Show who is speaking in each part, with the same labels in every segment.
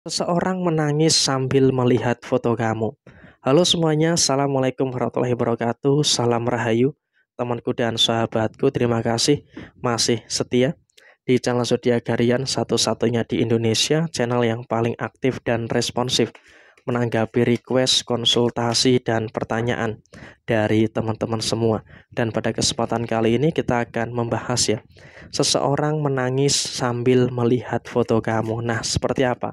Speaker 1: Seseorang menangis sambil melihat foto kamu. Halo semuanya, Assalamualaikum warahmatullahi wabarakatuh. Salam Rahayu, temanku dan sahabatku. Terima kasih masih setia di channel Zodiak Harian satu-satunya di Indonesia, channel yang paling aktif dan responsif menanggapi request, konsultasi, dan pertanyaan dari teman-teman semua. Dan pada kesempatan kali ini kita akan membahas ya, seseorang menangis sambil melihat foto kamu. Nah, seperti apa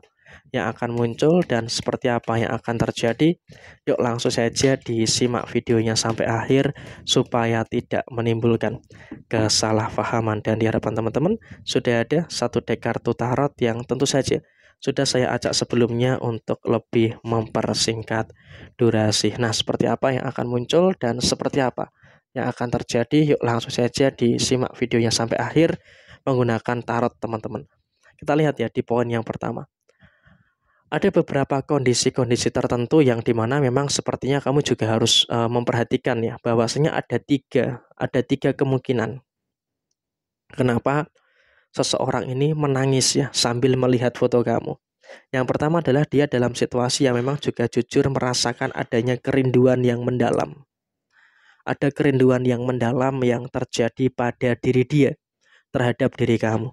Speaker 1: yang akan muncul dan seperti apa yang akan terjadi? Yuk langsung saja disimak videonya sampai akhir supaya tidak menimbulkan kesalahpahaman. Dan di hadapan teman-teman sudah ada satu deck kartu tarot yang tentu saja sudah saya ajak sebelumnya untuk lebih mempersingkat durasi. Nah, seperti apa yang akan muncul dan seperti apa yang akan terjadi? Yuk langsung saja disimak videonya sampai akhir menggunakan tarot teman-teman. Kita lihat ya di poin yang pertama. Ada beberapa kondisi-kondisi tertentu yang dimana memang sepertinya kamu juga harus memperhatikan ya, bahwasanya ada tiga kemungkinan kenapa seseorang ini menangis ya sambil melihat foto kamu. Yang pertama adalah dia dalam situasi yang memang juga jujur merasakan adanya kerinduan yang mendalam. Ada kerinduan yang mendalam yang terjadi pada diri dia terhadap diri kamu.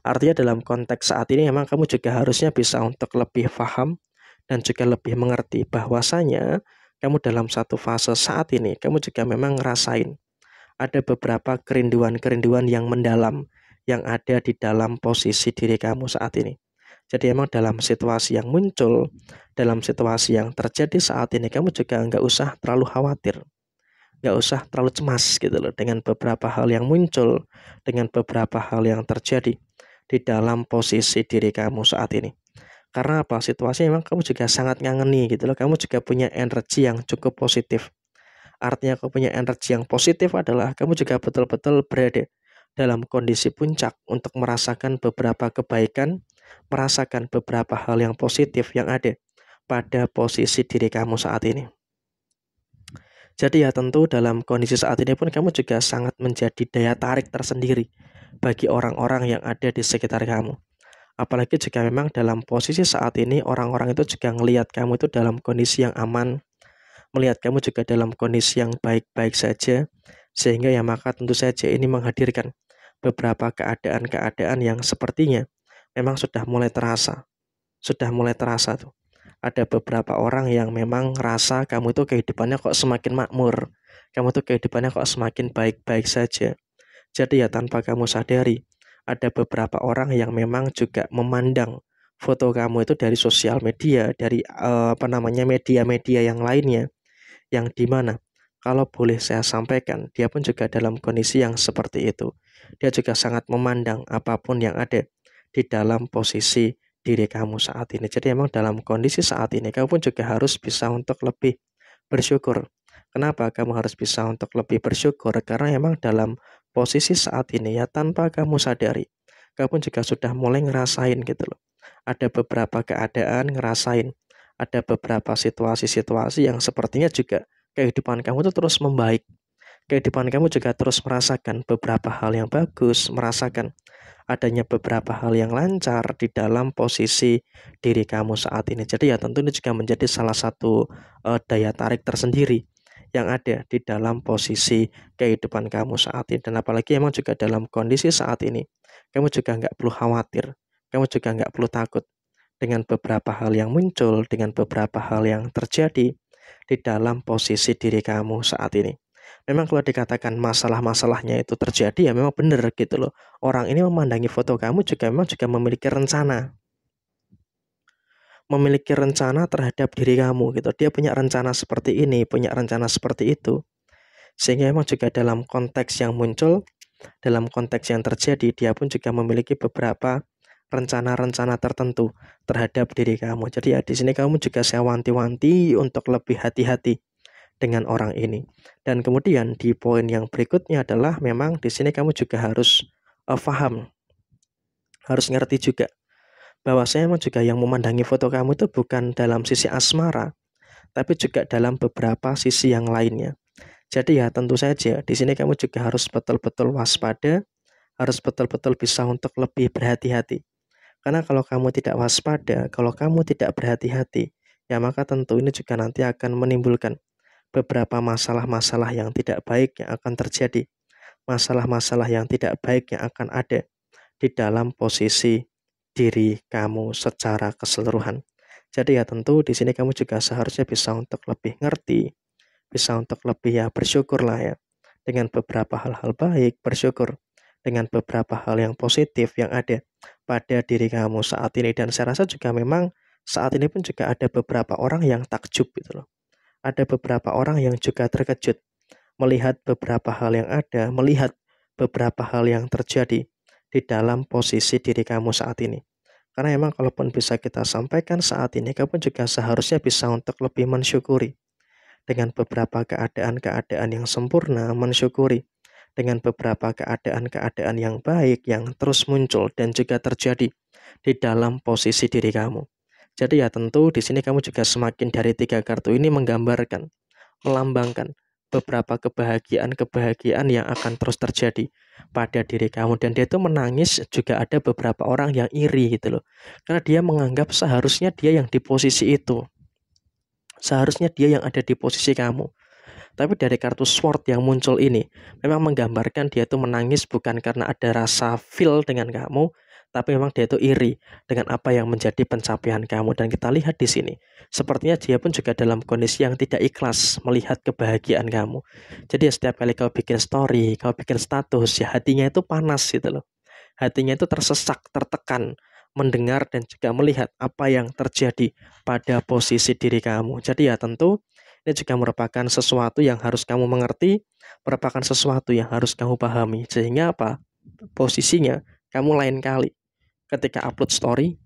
Speaker 1: Artinya dalam konteks saat ini memang kamu juga harusnya bisa untuk lebih paham dan juga lebih mengerti bahwasanya kamu dalam satu fase saat ini kamu juga memang ngerasain ada beberapa kerinduan-kerinduan yang mendalam yang ada di dalam posisi diri kamu saat ini. Jadi emang dalam situasi yang muncul, dalam situasi yang terjadi saat ini, kamu juga nggak usah terlalu khawatir, nggak usah terlalu cemas gitu loh dengan beberapa hal yang muncul, dengan beberapa hal yang terjadi di dalam posisi diri kamu saat ini. Karena apa? Situasi memang kamu juga sangat ngangeni gitu loh. Kamu juga punya energi yang cukup positif. Artinya kamu punya energi yang positif adalah kamu juga betul-betul berada dalam kondisi puncak untuk merasakan beberapa kebaikan, merasakan beberapa hal yang positif yang ada pada posisi diri kamu saat ini. Jadi ya tentu dalam kondisi saat ini pun kamu juga sangat menjadi daya tarik tersendiri bagi orang-orang yang ada di sekitar kamu. Apalagi jika memang dalam posisi saat ini orang-orang itu juga ngelihat kamu itu dalam kondisi yang aman, melihat kamu juga dalam kondisi yang baik-baik saja, sehingga ya maka tentu saja ini menghadirkan beberapa keadaan-keadaan yang sepertinya memang sudah mulai terasa tuh. Ada beberapa orang yang memang ngerasa kamu itu kehidupannya kok semakin makmur, kamu tuh kehidupannya kok semakin baik-baik saja. Jadi ya tanpa kamu sadari, ada beberapa orang yang memang juga memandang foto kamu itu dari sosial media, dari media-media yang lainnya, yang dimana kalau boleh saya sampaikan, dia pun juga dalam kondisi yang seperti itu. Dia juga sangat memandang apapun yang ada di dalam posisi diri kamu saat ini. Jadi emang dalam kondisi saat ini kamu pun juga harus bisa untuk lebih bersyukur. Kenapa kamu harus bisa untuk lebih bersyukur? Karena emang dalam posisi saat ini ya tanpa kamu sadari, kamu juga sudah mulai ngerasain gitu loh. Ada beberapa keadaan ngerasain, ada beberapa situasi-situasi yang sepertinya juga kehidupan kamu tuh terus membaik. Kehidupan kamu juga terus merasakan beberapa hal yang bagus, merasakan adanya beberapa hal yang lancar di dalam posisi diri kamu saat ini. Jadi ya tentu ini juga menjadi salah satu daya tarik tersendiri yang ada di dalam posisi kehidupan kamu saat ini. Dan apalagi emang juga dalam kondisi saat ini, kamu juga nggak perlu khawatir, kamu juga nggak perlu takut dengan beberapa hal yang muncul, dengan beberapa hal yang terjadi di dalam posisi diri kamu saat ini. Memang kalau dikatakan masalah-masalahnya itu terjadi ya memang benar gitu loh. Orang ini memandangi foto kamu juga memang juga memiliki rencana terhadap diri kamu gitu. Dia punya rencana seperti ini, punya rencana seperti itu. Sehingga memang juga dalam konteks yang muncul, dalam konteks yang terjadi, dia pun juga memiliki beberapa rencana-rencana tertentu terhadap diri kamu. Jadi ya di sini kamu juga saya wanti-wanti untuk lebih hati-hati dengan orang ini. Dan kemudian di poin yang berikutnya adalah memang di sini kamu juga harus paham, harus ngerti juga bahwa saya memang juga yang memandangi foto kamu itu bukan dalam sisi asmara, tapi juga dalam beberapa sisi yang lainnya. Jadi ya tentu saja di sini kamu juga harus betul-betul waspada, harus betul-betul bisa untuk lebih berhati-hati Karena kalau kamu tidak waspada, kalau kamu tidak berhati-hati, ya maka tentu ini juga nanti akan menimbulkan beberapa masalah-masalah yang tidak baik yang akan terjadi, masalah-masalah yang tidak baik yang akan ada di dalam posisi diri kamu secara keseluruhan. Jadi ya tentu di sini kamu juga seharusnya bisa untuk lebih ngerti, bisa untuk lebih ya bersyukurlah ya dengan beberapa hal-hal baik, bersyukur dengan beberapa hal yang positif yang ada pada diri kamu saat ini. Dan saya rasa juga memang saat ini pun juga ada beberapa orang yang takjub gitu loh. Ada beberapa orang yang juga terkejut melihat beberapa hal yang ada, melihat beberapa hal yang terjadi di dalam posisi diri kamu saat ini. Karena memang kalaupun bisa kita sampaikan saat ini, kamu juga seharusnya bisa untuk lebih mensyukuri dengan beberapa keadaan-keadaan yang sempurna, mensyukuri dengan beberapa keadaan-keadaan yang baik yang terus muncul dan juga terjadi di dalam posisi diri kamu. Jadi ya tentu di sini kamu juga semakin dari 3 kartu ini menggambarkan, melambangkan beberapa kebahagiaan-kebahagiaan yang akan terus terjadi pada diri kamu. Dan dia itu menangis juga ada beberapa orang yang iri gitu loh. Karena dia menganggap seharusnya dia yang di posisi itu. Seharusnya dia yang ada di posisi kamu. Tapi dari kartu sword yang muncul ini memang menggambarkan dia itu menangis bukan karena ada rasa feel dengan kamu, tapi memang dia itu iri dengan apa yang menjadi pencapaian kamu. Dan kita lihat di sini, sepertinya dia pun juga dalam kondisi yang tidak ikhlas melihat kebahagiaan kamu. Jadi ya setiap kali kau bikin story, kau bikin status, ya hatinya itu panas gitu loh. Hatinya itu tersesak, tertekan mendengar dan juga melihat apa yang terjadi pada posisi diri kamu. Jadi ya tentu ini juga merupakan sesuatu yang harus kamu mengerti, merupakan sesuatu yang harus kamu pahami. Sehingga apa? Posisinya kamu lain kali ketika upload story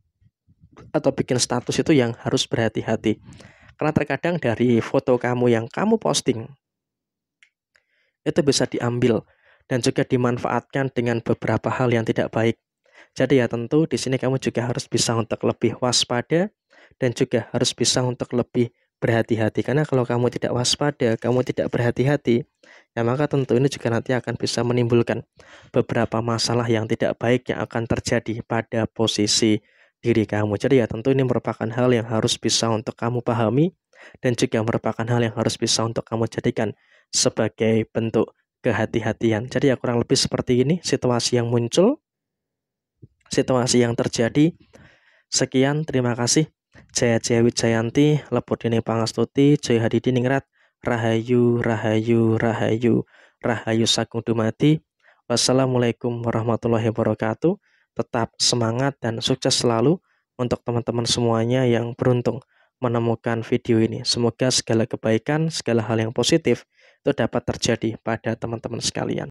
Speaker 1: atau bikin status itu yang harus berhati-hati. Karena terkadang dari foto kamu yang kamu posting itu bisa diambil dan juga dimanfaatkan dengan beberapa hal yang tidak baik. Jadi ya tentu di sini kamu juga harus bisa untuk lebih waspada dan juga harus bisa untuk lebih berhati-hati. Karena kalau kamu tidak waspada, kamu tidak berhati-hati, ya maka tentu ini juga nanti akan bisa menimbulkan beberapa masalah yang tidak baik yang akan terjadi pada posisi diri kamu. Jadi ya tentu ini merupakan hal yang harus bisa untuk kamu pahami dan juga merupakan hal yang harus bisa untuk kamu jadikan sebagai bentuk kehati-hatian. Jadi ya kurang lebih seperti ini situasi yang muncul, situasi yang terjadi. Sekian, terima kasih. Jaya Jaya Wijayanti, Lepodene Pangastuti, Jaya Hadidiningrat, Rahayu, Rahayu, Rahayu, Rahayu Sagung Dumadi. Wassalamualaikum warahmatullahi wabarakatuh. Tetap semangat dan sukses selalu untuk teman-teman semuanya yang beruntung menemukan video ini. Semoga segala kebaikan, segala hal yang positif itu dapat terjadi pada teman-teman sekalian.